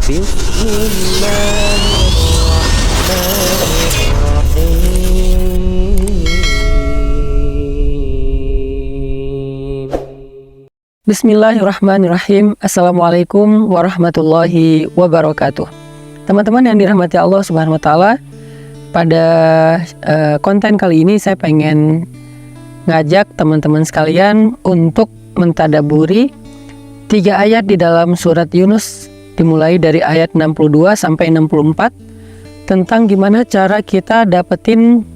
Bismillahirrahmanirrahim. Assalamualaikum warahmatullahi wabarakatuh. Teman-teman yang dirahmati Allah Subhanahu wa Ta'ala, pada konten kali ini saya pengen ngajak teman-teman sekalian untuk mentadaburi 3 ayat di dalam surat Yunus, dimulai dari ayat 62 sampai 64, tentang gimana cara kita dapetin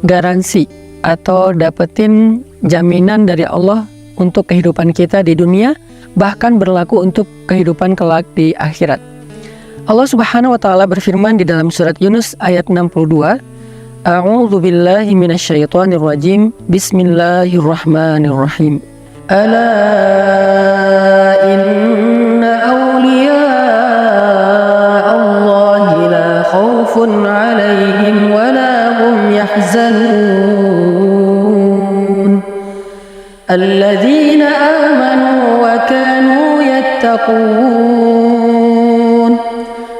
garansi atau dapetin jaminan dari Allah untuk kehidupan kita di dunia, bahkan berlaku untuk kehidupan kelak di akhirat. Allah Subhanahu wa Ta'ala berfirman di dalam surat Yunus ayat 62, A'udzu billahi minasyaitonir rajim. Bismillahirrahmanirrahim. Ala inna awliya Allahi la khaufun 'alaihim wa la hum yahzanun. Alladzina amanu wa kanu yattaqun.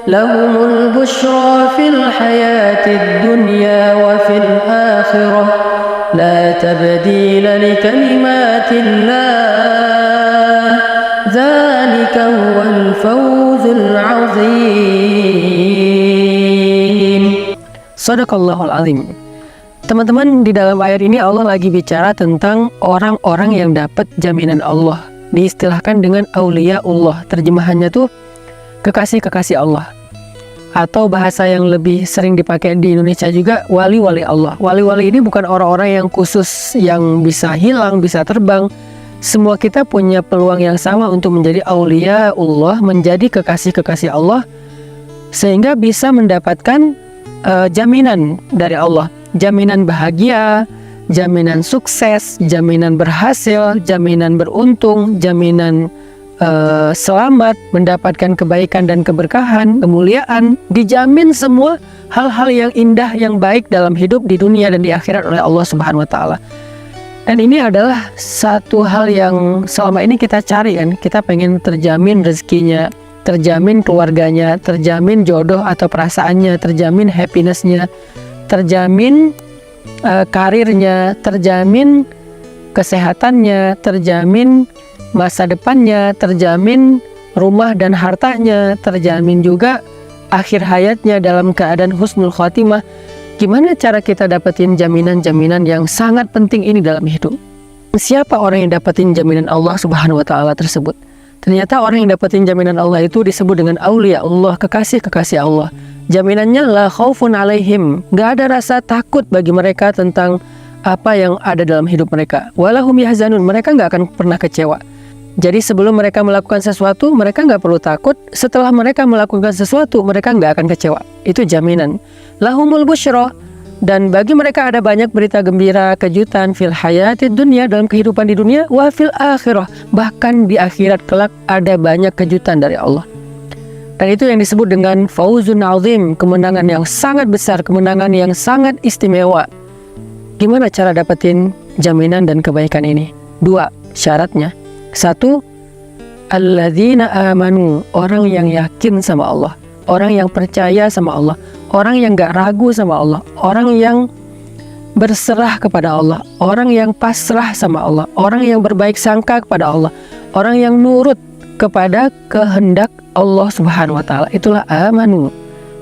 Lahumul busyra fil hayatid dunya wa fil akhirah. La tabdila li kalimatillah. Dzalika huwal fawzul 'azim. Shadaqallahul 'azim. Teman-teman, di dalam ayat ini Allah lagi bicara tentang orang-orang yang dapat jaminan Allah. Diistilahkan dengan auliyaullah. Terjemahannya tuh kekasih-kekasih Allah. Atau bahasa yang lebih sering dipakai di Indonesia juga, wali-wali Allah. Wali-wali ini bukan orang-orang yang khusus yang bisa hilang, bisa terbang. Semua kita punya peluang yang sama untuk menjadi auliyaullah, menjadi kekasih-kekasih Allah, sehingga bisa mendapatkan jaminan dari Allah. Jaminan bahagia, jaminan sukses, jaminan berhasil, jaminan beruntung, jaminan selamat, mendapatkan kebaikan dan keberkahan, kemuliaan, dijamin semua hal-hal yang indah, yang baik dalam hidup di dunia dan di akhirat oleh Allah Subhanahu wa Ta'ala. Dan ini adalah satu hal yang selama ini kita cari kan, kita pengen terjamin rezekinya, terjamin keluarganya, terjamin jodoh atau perasaannya, terjamin happiness-nya, terjamin karirnya, terjamin kesehatannya, terjamin masa depannya, terjamin rumah dan hartanya, terjamin juga akhir hayatnya dalam keadaan husnul khotimah. Gimana cara kita dapetin jaminan-jaminan yang sangat penting ini dalam hidup? Siapa orang yang dapetin jaminan Allah Subhanahu wa Ta'ala tersebut? Ternyata orang yang dapetin jaminan Allah itu disebut dengan aulia Allah, kekasih-kekasih Allah. Jaminannya la khaufun 'alaihim, gak ada rasa takut bagi mereka tentang apa yang ada dalam hidup mereka. Walahum yahzanun, mereka gak akan pernah kecewa. Jadi sebelum mereka melakukan sesuatu, mereka gak perlu takut. Setelah mereka melakukan sesuatu, mereka gak akan kecewa. Itu jaminan. Lahumul busyra, dan bagi mereka ada banyak berita gembira, kejutan fil hayatid dunya, dalam kehidupan di dunia, wa fil akhirah, bahkan di akhirat kelak ada banyak kejutan dari Allah. Dan itu yang disebut dengan fauzun azim, kemenangan yang sangat besar, kemenangan yang sangat istimewa. Gimana cara dapetin jaminan dan kebaikan ini? 2 syaratnya. 1, alladzina amanu, orang yang yakin sama Allah, orang yang percaya sama Allah, orang yang gak ragu sama Allah, orang yang berserah kepada Allah, orang yang pasrah sama Allah, orang yang berbaik sangka kepada Allah, orang yang nurut kepada kehendak Allah Subhanahu wa Ta'ala. Itulah amanu.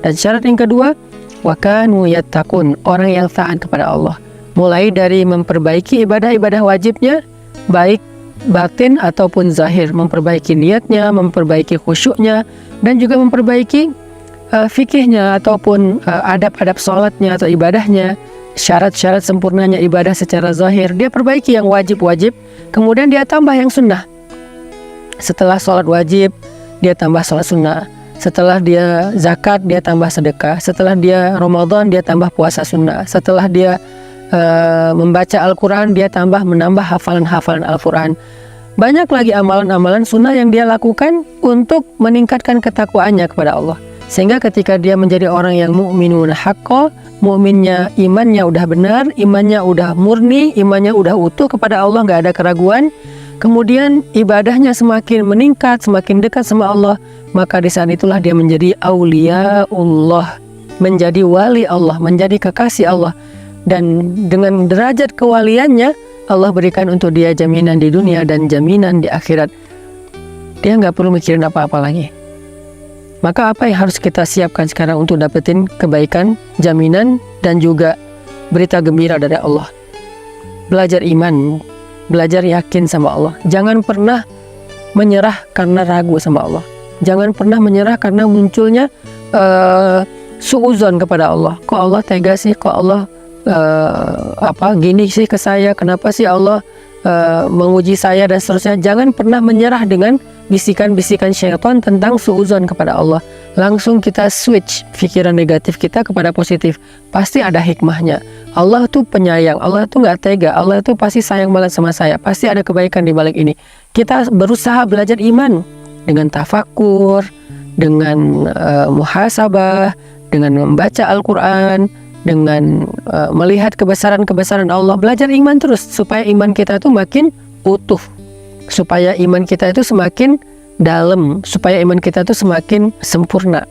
Dan syarat yang kedua, wa kanu yattaqun, orang yang taat kepada Allah. Mulai dari memperbaiki ibadah-ibadah wajibnya, baik batin ataupun zahir, memperbaiki niatnya, memperbaiki khusyuknya, dan juga memperbaiki fikihnya ataupun adab-adab sholatnya atau ibadahnya, syarat-syarat sempurnanya ibadah secara zahir. Dia perbaiki yang wajib-wajib, kemudian dia tambah yang sunnah. Setelah sholat wajib, dia tambah sholat sunnah. Setelah dia zakat, dia tambah sedekah. Setelah dia Ramadan, dia tambah puasa sunnah. Setelah dia membaca Al-Quran, dia menambah hafalan-hafalan Al-Quran. Banyak lagi amalan-amalan sunnah yang dia lakukan untuk meningkatkan ketakwaannya kepada Allah. Sehingga ketika dia menjadi orang yang mu'minun haqqo, mu'minnya, imannya udah benar, imannya udah murni, imannya udah utuh kepada Allah, gak ada keraguan, kemudian ibadahnya semakin meningkat, semakin dekat sama Allah, maka di saat itulah dia menjadi auliaullah, menjadi wali Allah, menjadi kekasih Allah. Dan dengan derajat kewaliannya, Allah berikan untuk dia jaminan di dunia dan jaminan di akhirat. Dia nggak perlu mikirin apa-apa lagi. Maka apa yang harus kita siapkan sekarang untuk dapetin kebaikan, jaminan, dan juga berita gembira dari Allah? Belajar iman, belajar yakin sama Allah. Jangan pernah menyerah karena ragu sama Allah. Jangan pernah menyerah karena munculnya suuzon kepada Allah. Kok Allah tega sih? Kok Allah gini sih ke saya? Kenapa sih Allah menguji saya dan seterusnya? Jangan pernah menyerah dengan bisikan-bisikan syaitan tentang suuzon kepada Allah. Langsung kita switch pikiran negatif kita kepada positif. Pasti ada hikmahnya. Allah tuh penyayang, Allah tuh nggak tega, Allah tuh pasti sayang banget sama saya. Pasti ada kebaikan di balik ini. Kita berusaha belajar iman dengan tafakur, dengan muhasabah, dengan membaca Al-Quran, dengan melihat kebesaran-kebesaran Allah. Belajar iman terus supaya iman kita itu makin utuh, supaya iman kita itu semakin dalam, supaya iman kita itu semakin sempurna.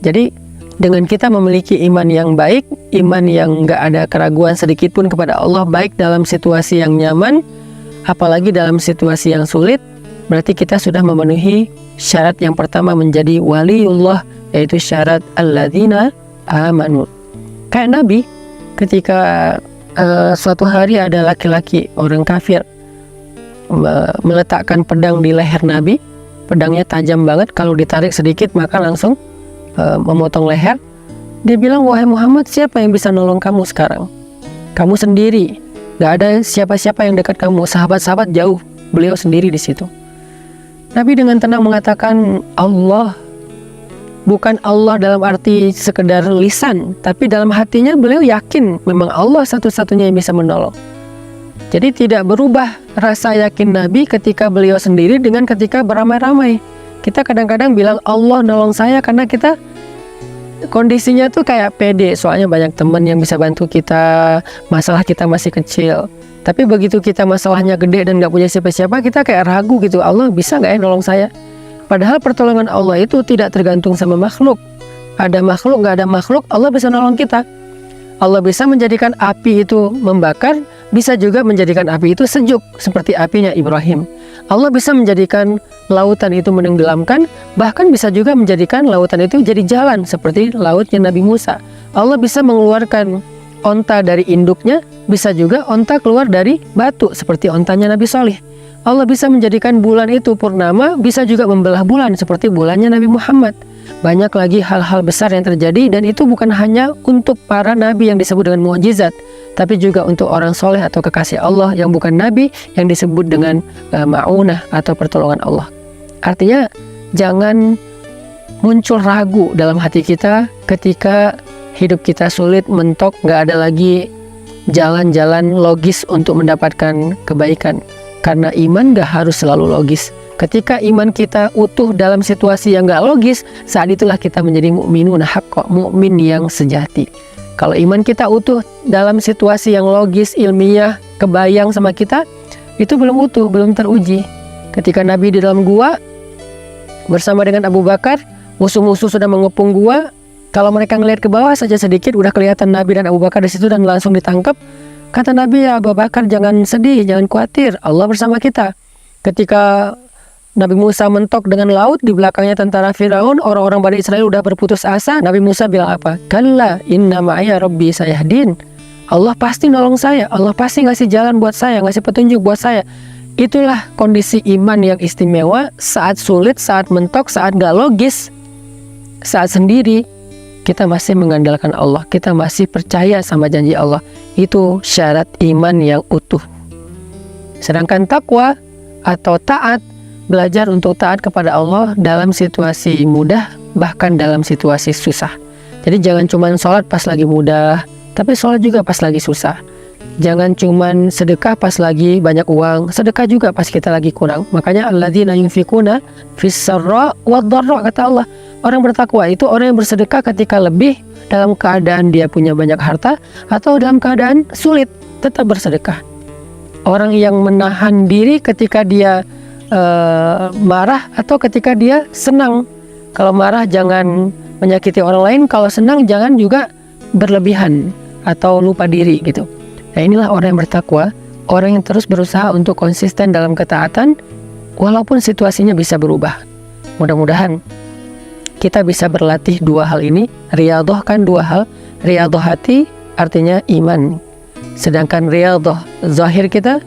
Jadi dengan kita memiliki iman yang baik, iman yang nggak ada keraguan sedikit pun kepada Allah, baik dalam situasi yang nyaman, apalagi dalam situasi yang sulit, berarti kita sudah memenuhi syarat yang pertama menjadi waliullah, yaitu syarat alladzina amanu. Kayak Nabi, ketika suatu hari ada laki-laki orang kafir meletakkan pedang di leher Nabi. Pedangnya tajam banget, kalau ditarik sedikit maka langsung memotong leher. Dia bilang, wahai Muhammad, siapa yang bisa nolong kamu sekarang? Kamu sendiri, gak ada siapa-siapa yang dekat kamu. Sahabat-sahabat jauh, beliau sendiri di situ. Nabi dengan tenang mengatakan, Allah. Bukan Allah dalam arti sekedar lisan, tapi dalam hatinya beliau yakin memang Allah satu-satunya yang bisa menolong. Jadi tidak berubah rasa yakin Nabi ketika beliau sendiri dengan ketika beramai-ramai. Kita kadang-kadang bilang Allah nolong saya karena kita kondisinya tuh kayak pede, soalnya banyak teman yang bisa bantu kita, masalah kita masih kecil. Tapi begitu kita masalahnya gede dan gak punya siapa-siapa, kita kayak ragu gitu, Allah bisa gak ya nolong saya? Padahal pertolongan Allah itu tidak tergantung sama makhluk. Ada makhluk, gak ada makhluk, Allah bisa nolong kita. Allah bisa menjadikan api itu membakar, bisa juga menjadikan api itu sejuk, seperti apinya Ibrahim. Allah bisa menjadikan lautan itu menenggelamkan, bahkan bisa juga menjadikan lautan itu jadi jalan, seperti lautnya Nabi Musa. Allah bisa mengeluarkan onta dari induknya, bisa juga onta keluar dari batu, seperti ontanya Nabi Saleh. Allah bisa menjadikan bulan itu purnama, bisa juga membelah bulan, seperti bulannya Nabi Muhammad. Banyak lagi hal-hal besar yang terjadi, dan itu bukan hanya untuk para nabi yang disebut dengan mukjizat, tapi juga untuk orang soleh atau kekasih Allah yang bukan nabi, yang disebut dengan ma'unah atau pertolongan Allah. Artinya jangan muncul ragu dalam hati kita ketika hidup kita sulit, mentok, gak ada lagi jalan-jalan logis untuk mendapatkan kebaikan. Karena iman gak harus selalu logis. Ketika iman kita utuh dalam situasi yang gak logis, saat itulah kita menjadi mukminun haqqa, mukmin yang sejati. Kalau iman kita utuh dalam situasi yang logis, ilmiah, kebayang sama kita, itu belum utuh, belum teruji. Ketika Nabi di dalam gua bersama dengan Abu Bakar, musuh-musuh sudah mengepung gua. Kalau mereka ngelihat ke bawah saja sedikit, udah kelihatan Nabi dan Abu Bakar di situ dan langsung ditangkap. Kata Nabi, ya Abu Bakar, jangan sedih, jangan khawatir, Allah bersama kita. Ketika Nabi Musa mentok dengan laut, di belakangnya tentara Firaun, orang-orang Bani Israel udah berputus asa. Nabi Musa bilang apa? Kalla inna ma'aya rabbi sayahdin. Allah pasti nolong saya, Allah pasti ngasih jalan buat saya, ngasih petunjuk buat saya. Itulah kondisi iman yang istimewa saat sulit, saat mentok, saat gak logis, saat sendiri. Kita masih mengandalkan Allah, kita masih percaya sama janji Allah. Itu syarat iman yang utuh. Sedangkan takwa atau taat, belajar untuk taat kepada Allah dalam situasi mudah, bahkan dalam situasi susah. Jadi jangan cuma sholat pas lagi mudah, tapi sholat juga pas lagi susah. Jangan cuma sedekah pas lagi banyak uang, sedekah juga pas kita lagi kurang. Makanya alladzina yunfikuna fis-sarra wad-dharra, kata Allah. Orang bertakwa itu orang yang bersedekah ketika lebih, dalam keadaan dia punya banyak harta, atau dalam keadaan sulit tetap bersedekah. Orang yang menahan diri ketika dia marah atau ketika dia senang. Kalau marah jangan menyakiti orang lain, kalau senang jangan juga berlebihan atau lupa diri gitu. Nah, inilah orang yang bertakwa, orang yang terus berusaha untuk konsisten dalam ketaatan walaupun situasinya bisa berubah. Mudah-mudahan kita bisa berlatih dua hal ini. Riyadhah kan dua hal. Riyadhah hati artinya iman, sedangkan riyadhah zahir kita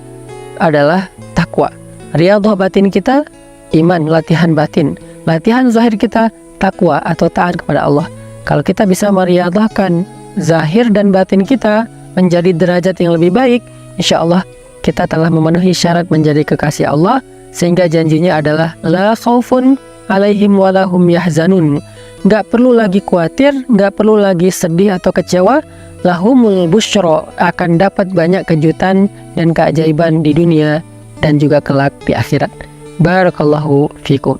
adalah takwa. Riyadhah batin kita iman, latihan batin. Latihan zahir kita takwa atau taat kepada Allah. Kalau kita bisa meriyadhahkan zahir dan batin kita menjadi derajat yang lebih baik, insya Allah kita telah memenuhi syarat menjadi kekasih Allah, sehingga janjinya adalah la khaufun alaihim walahum yahzanun. Gak perlu lagi khawatir, gak perlu lagi sedih atau kecewa. Lahumul busyra, akan dapat banyak kejutan dan keajaiban di dunia dan juga kelak di akhirat. Barakallahu fikum.